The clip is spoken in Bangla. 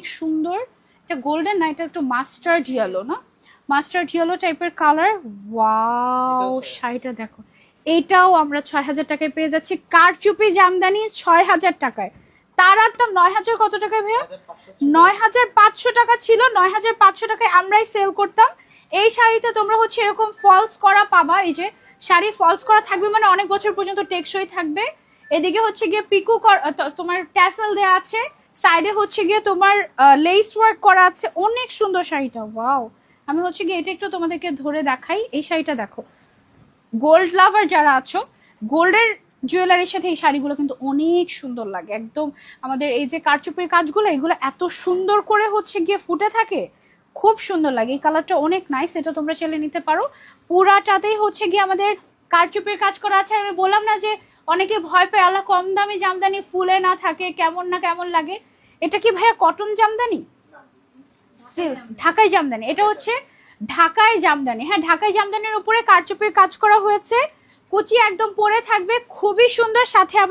অনেক সুন্দর। এটা গোল্ডেন না, এটা একটু মাস্টার্ড ইয়েলো না, মাস্টার্ড ইয়েলো টাইপের কালার। ওয়াও, শাড়িটা দেখো। এইটাও আমরা ৬,০০০ টাকায় পেয়ে যাচ্ছি। কারচুপি জামদানি ৬,০০০ টাকায়। তারা তো ৯,০০০ কত টাকায় ভাইয়া? ৯,৫০০ টাকা ছিল, ৯,৫০০ টাকায় আমরাই সেল করতাম। এই শাড়িতে তোমরা হচ্ছে এরকম ফলস করা পাবা। এই যে শাড়ি ফলস করা থাকবে মানে অনেক বছর পর্যন্ত টেকসই থাকবে। এদিকে হচ্ছে গিয়ে পিকু তোমার ট্যাসেল দেয়া আছে, সাইডে হচ্ছে গিয়ে তোমার লেস ওয়ার্ক করা আছে। অনেক সুন্দর শাড়িটা, ওয়াও। আমি হচ্ছে গিয়ে এটা একটু তোমাদেরকে ধরে দেখাই। এই শাড়িটা দেখো, গোল্ড লাভার যারা আছো, গোল্ডের জুয়েলারির সাথে এই শাড়িগুলো কিন্তু অনেক সুন্দর লাগে একদম। আমাদের এই যে কারচুপির কাজগুলো, এগুলো এত সুন্দর করে হচ্ছে গিয়ে ফুটে থাকে, খুব সুন্দর লাগে। এই কালারটা অনেক নাইস, এটা তোমরা চাইলে নিতে পারো। পুরাটাতেই হচ্ছে গিয়ে আমাদের কারচুপির কাজ করা আছে। আমি বললাম না যে অনেকে ভয় পায় আল্লাহ কম দামি জামদানি ফুলে না থাকে কেমন না কেমন লাগে। এটা কি ভাইয়া কটন জামদানি? ঢাকাই জামদানি। এটা হচ্ছে ঢাকাই জামদানি। হ্যাঁ, ঢাকাই জামদানির উপরে কারচুপির কাজ করা হয়েছে, কুচি একদম পরে থাকবে, খুবই সুন্দর। সাথে